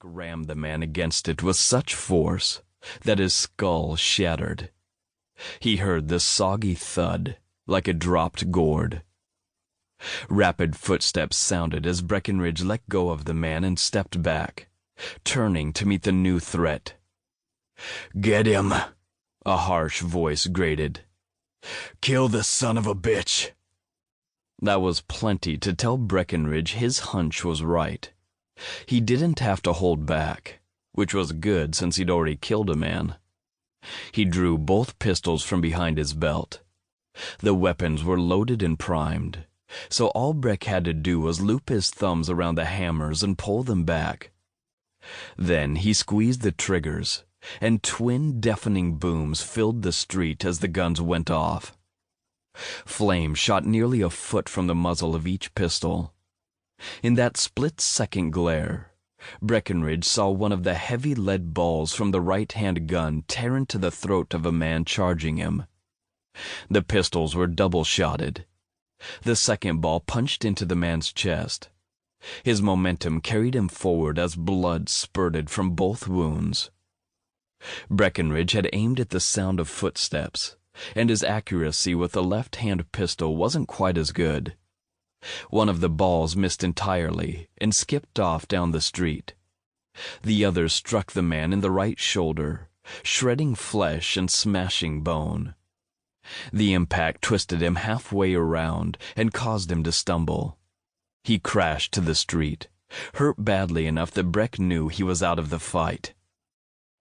rammed the man against it with such force that his skull shattered. He heard the soggy thud like a dropped gourd. Rapid footsteps sounded as Breckenridge let go of the man and stepped back, turning to meet the new threat. "Get him," a harsh voice grated. "Kill the son of a bitch." That was plenty to tell Breckenridge his hunch was right. He didn't have to hold back, which was good since he'd already killed a man. He drew both pistols from behind his belt. The weapons were loaded and primed, so all Breck had to do was loop his thumbs around the hammers and pull them back. Then he squeezed the triggers, and twin deafening booms filled the street as the guns went off. Flame shot nearly a foot from the muzzle of each pistol. In that split-second glare, Breckenridge saw one of the heavy lead balls from the right-hand gun tear into the throat of a man charging him. The pistols were double-shotted. The second ball punched into the man's chest. His momentum carried him forward as blood spurted from both wounds. Breckenridge had aimed at the sound of footsteps, and his accuracy with the left-hand pistol wasn't quite as good. One of the balls missed entirely and skipped off down the street. The other struck the man in the right shoulder, shredding flesh and smashing bone. The impact twisted him halfway around and caused him to stumble. He crashed to the street, hurt badly enough that Breck knew he was out of the fight.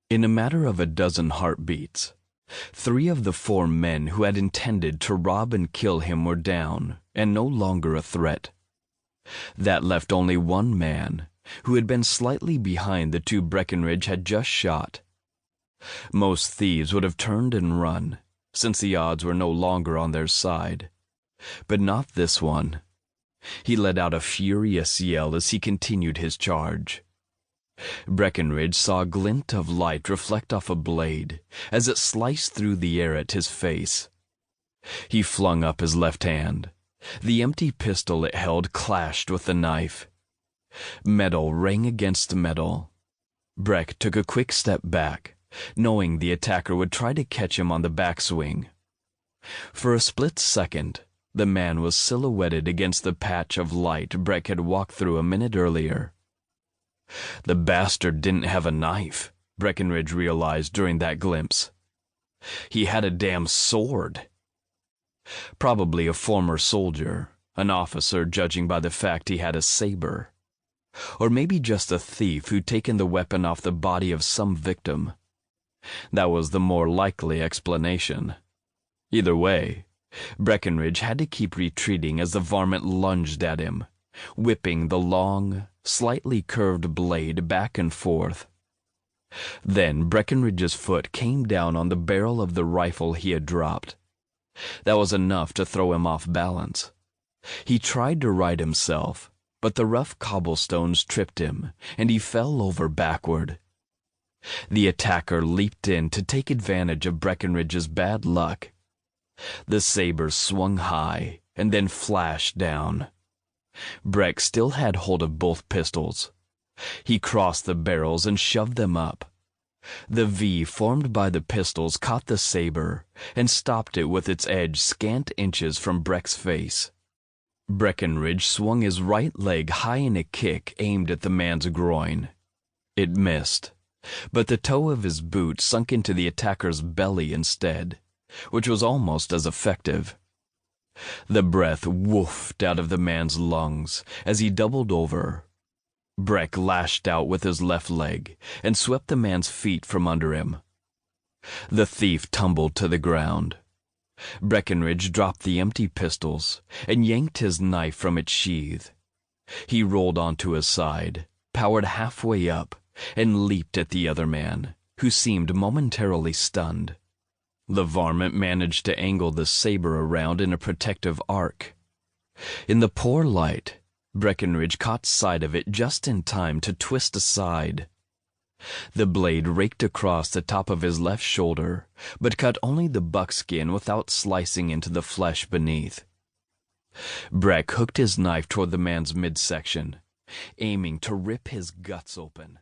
In a matter of a dozen heartbeats, 3 of the 4 men who had intended to rob and kill him were down and no longer a threat. That left only one man, who had been slightly behind the 2 Breckenridge had just shot. Most thieves would have turned and run, since the odds were no longer on their side. But not this one. He let out a furious yell as he continued his charge. Breckenridge saw a glint of light reflect off a blade as it sliced through the air at his face. He flung up his left hand. The empty pistol it held clashed with the knife. Metal rang against metal. Breck took a quick step back, knowing the attacker would try to catch him on the backswing. For a split second, the man was silhouetted against the patch of light Breck had walked through a minute earlier. The bastard didn't have a knife, Breckenridge realized during that glimpse. He had a damn sword. Probably a former soldier, an officer judging by the fact he had a saber. Or maybe just a thief who'd taken the weapon off the body of some victim. That was the more likely explanation. Either way, Breckenridge had to keep retreating as the varmint lunged at him, whipping the long, slightly curved blade back and forth. Then Breckenridge's foot came down on the barrel of the rifle he had dropped. That was enough to throw him off balance. He tried to right himself, but the rough cobblestones tripped him, and he fell over backward. The attacker leaped in to take advantage of Breckenridge's bad luck. The saber swung high and then flashed down. Breck still had hold of both pistols. He crossed the barrels and shoved them up. The V formed by the pistols caught the saber and stopped it with its edge scant inches from Breck's face. Breckenridge swung his right leg high in a kick aimed at the man's groin. It missed, but the toe of his boot sunk into the attacker's belly instead, which was almost as effective. The breath woofed out of the man's lungs as he doubled over. Breck lashed out with his left leg and swept the man's feet from under him. The thief tumbled to the ground. Breckenridge dropped the empty pistols and yanked his knife from its sheath. He rolled onto his side, powered halfway up, and leaped at the other man, who seemed momentarily stunned. The varmint managed to angle the saber around in a protective arc. In the poor light, Breckenridge caught sight of it just in time to twist aside. The blade raked across the top of his left shoulder, but cut only the buckskin without slicing into the flesh beneath. Breck hooked his knife toward the man's midsection, aiming to rip his guts open.